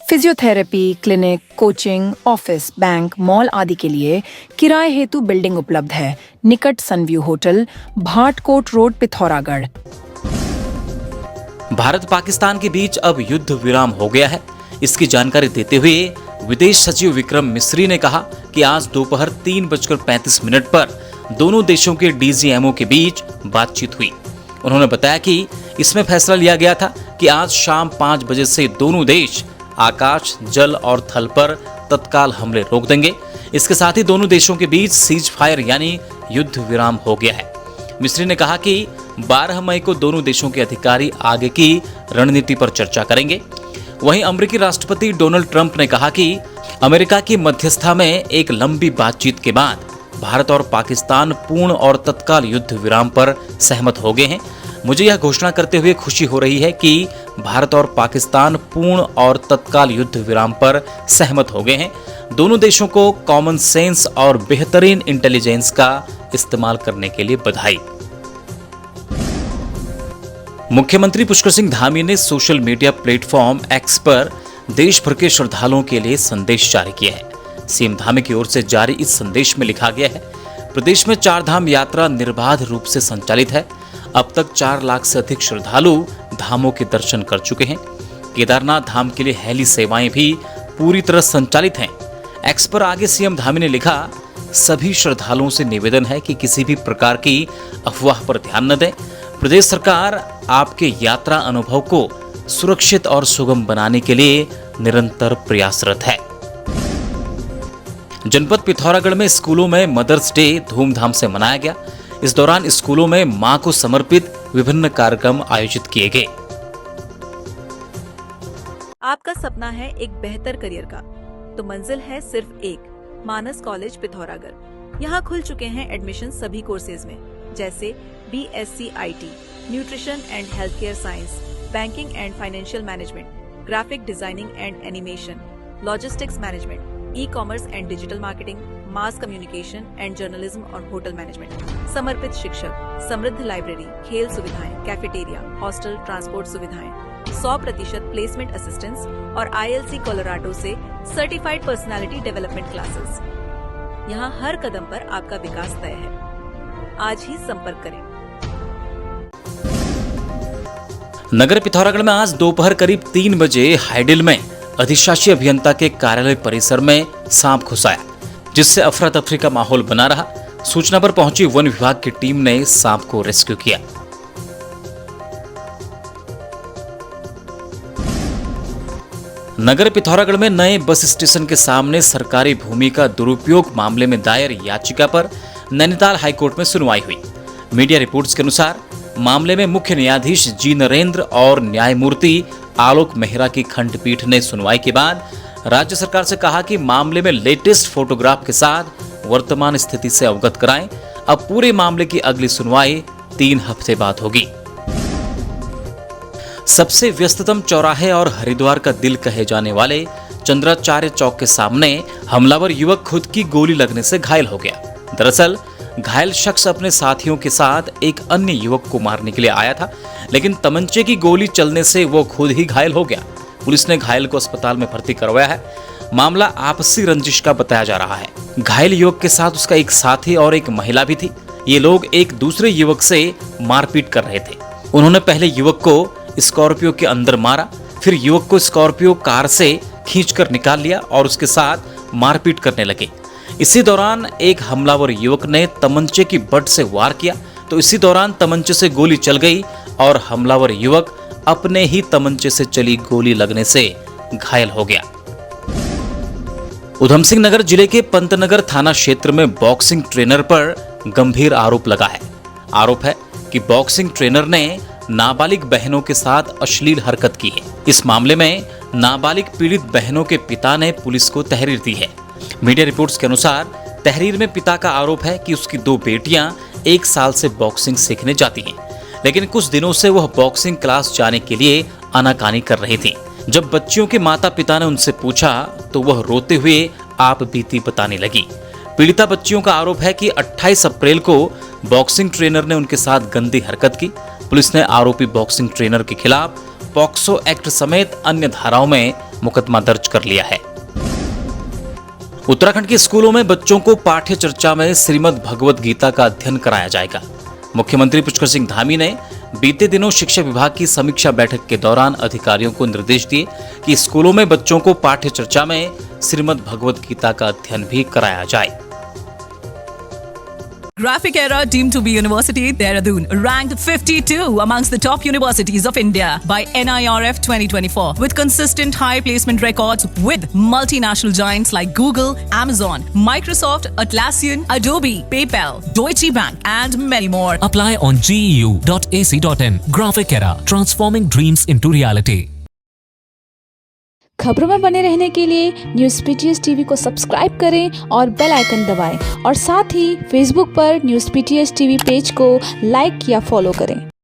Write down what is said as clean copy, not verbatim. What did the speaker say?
Physiotherapy, clinic, coaching, office, bank, mall आदि के लिए किराए हेतु बिल्डिंग उपलब्ध है। निकट sun view hotel, Bhatkot road, Pithoragarh. Bharat Pakistan के बीच अब युद्ध विराम हो गया है। इसकी जानकारी देते हुए विदेश सचिव विक्रम मिस्री ने कहा कि आज दोपहर 3:35 पर दोनों देशों के डीजीएमओ के बीच बातचीत हुई। उन्होंने बताया कि इसमें फैसला लिया गया था कि आज शाम 5 बजे से दोनों देश आकाश, जल और थल पर तत्काल हमले रोक देंगे। इसके साथ ही दोनों देशों के बीच सीज फायर यानी युद्ध विराम हो गया है। मिस्री ने कहा कि 12 मई को दोनों देशों के अधिकारी आगे की रणनीति पर चर्चा करेंगे। वहीं अमेरिकी राष्ट्रपति डोनाल्ड ट्रंप ने कहा कि अमेरिका की मध्यस्थता में एक लंबी बातचीत के बाद भारत और पाकिस्तान पूर्ण और तत्काल युद्ध विराम पर सहमत हो गए हैं। मुझे यह घोषणा करते हुए खुशी हो रही है कि भारत और पाकिस्तान पूर्ण और तत्काल युद्ध विराम पर सहमत हो गए हैं। दोनों देशों को कॉमन सेंस और बेहतरीन इंटेलिजेंस का इस्तेमाल करने के लिए बधाई। मुख्यमंत्री पुष्कर सिंह धामी ने सोशल मीडिया प्लेटफॉर्म एक्स पर देश भर के श्रद्धालुओं के लिए संदेश जारी किया है। सीएम धामी की ओर से जारी इस संदेश में लिखा गया है, प्रदेश में 4 धाम यात्रा निर्बाध रूप से संचालित है। अब तक 4 लाख से अधिक श्रद्धालु धामों के दर्शन कर चुके हैं। केदारनाथ धाम के लिए हेली सेवाएं भी पूरी तरह संचालित हैं। एक्स पर आगे सीएम धामी ने लिखा, सभी श्रद्धालुओं से निवेदन है कि किसी भी प्रकार की अफवाह पर ध्यान न दें। प्रदेश सरकार आपके यात्रा अनुभव को सुरक्षित और सुगम बनाने के लिए निरंतर प्रयासरत है। जनपद पिथौरागढ़ में स्कूलों में मदर्स डे धूमधाम से मनाया गया। इस दौरान स्कूलों में मां को समर्पित विभिन्न कार्यक्रम आयोजित किए गए। आपका सपना है एक बेहतर करियर का, तो मंजिल है सिर्फ एक, मानस कॉलेज पिथौरागढ़। यहाँ खुल चुके हैं एडमिशन सभी कोर्सेज में, जैसे BSc IT, nutrition and health care science, banking and financial management, graphic designing and animation, logistics management, e-commerce and digital marketing, mass communication and journalism और होटल मैनेजमेंट। समर्पित शिक्षक, समृद्ध लाइब्रेरी, खेल सुविधाएं, कैफेटेरिया, हॉस्टल, ट्रांसपोर्ट सुविधाएं, 100% placement assistance और ILC Colorado से certified personality development classes. यहाँ हर कदम पर आपका विकास तय है। आज ही संपर्क करें। नगर पिथौरागढ़ में आज दोपहर करीब 3 बजे हाइडिल में अधिशासी अभियंता के कार्यालय परिसर में सांप घुस आया, जिससे अफरा तफरी का माहौल बना रहा। सूचना पर पहुंची वन विभाग की टीम ने सांप को रेस्क्यू किया। नगर पिथौरागढ़ में नए बस स्टेशन के सामने सरकारी भूमि का दुरुपयोग मामले में दायर याचिका पर नैनीताल हाईकोर्ट में सुनवाई हुई। मीडिया रिपोर्ट्स के अनुसार मामले में मुख्य न्यायाधीश जी नरेंद्र और न्यायमूर्ति आलोक मेहरा की खंडपीठ ने सुनवाई के बाद राज्य सरकार से कहा कि मामले में लेटेस्ट फोटोग्राफ के साथ वर्तमान स्थिति से अवगत कराएं। अब पूरे मामले की अगली सुनवाई 3 हफ्ते बाद होगी। सबसे व्यस्ततम चौराहे और हरिद्वार का दिल कहे जाने वाले चंद्राचार्य चौक के सामने हमलावर युवक खुद की गोली लगने से घायल हो गया। दरअसल घायल शख्स अपने साथियों के साथ एक अन्य युवक को मारने के लिए आया था, लेकिन तमंचे की गोली चलने से वो खुद ही घायल हो गया। पुलिस ने घायल को अस्पताल में भर्ती करवाया है। मामला आपसी रंजिश का बताया जा रहा है। घायल युवक के साथ उसका एक साथी और एक महिला भी थी। ये लोग एक दूसरे युवक से मारपीट कर रहे थे। उन्होंने पहले युवक को स्कॉर्पियो के अंदर मारा, फिर युवक को स्कॉर्पियो कार से खींचकर निकाल लिया और उसके साथ मारपीट करने लगे। इसी दौरान एक हमलावर युवक ने तमंचे की बट से वार किया, तो इसी दौरान तमंचे से गोली चल गई और हमलावर युवक अपने ही तमंचे से चली गोली लगने से घायल हो गया। उधम सिंह नगर जिले के पंतनगर थाना क्षेत्र में बॉक्सिंग ट्रेनर पर गंभीर आरोप लगा है। आरोप है कि बॉक्सिंग ट्रेनर ने नाबालिग बहनों के साथ अश्लील हरकत की है। इस मामले में नाबालिग पीड़ित बहनों के पिता ने पुलिस को तहरीर दी है। मीडिया रिपोर्ट्स के अनुसार तहरीर में पिता का आरोप है कि उसकी 2 बेटियां 1 साल से बॉक्सिंग सीखने जाती हैं, लेकिन कुछ दिनों से वह बॉक्सिंग क्लास जाने के लिए आनाकानी कर रही थी। जब बच्चियों के माता पिता ने उनसे पूछा तो वह रोते हुए आप बीती बताने लगी। पीड़िता बच्चियों का आरोप है कि 28 अप्रैल को बॉक्सिंग ट्रेनर ने उनके साथ गंदी हरकत की। पुलिस ने आरोपी बॉक्सिंग ट्रेनर के खिलाफ पॉक्सो एक्ट समेत अन्य धाराओं में मुकदमा दर्ज कर लिया है। उत्तराखंड के स्कूलों में बच्चों को पाठ्य चर्चा में श्रीमद् भगवत गीता का अध्ययन कराया जाएगा। मुख्यमंत्री पुष्कर सिंह धामी ने बीते दिनों शिक्षा विभाग की समीक्षा बैठक के दौरान अधिकारियों को निर्देश दिए कि स्कूलों में बच्चों को पाठ्य चर्चा में श्रीमद् भगवत गीता का अध्ययन भी कराया जाए। Graphic Era deemed to be University Dehradun, ranked 52 amongst the top universities of India by NIRF 2024, with consistent high placement records with multinational giants like Google, Amazon, Microsoft, Atlassian, Adobe, PayPal, Deutsche Bank, and many more. Apply on geu.ac.in. Graphic Era, transforming dreams into reality. खबरों में बने रहने के लिए news PTS TV को subscribe करें और bell icon दबाएं और साथ ही फेसबुक पर न्यूज़ पीटीएस टीवी पेज को लाइक या फॉलो करें।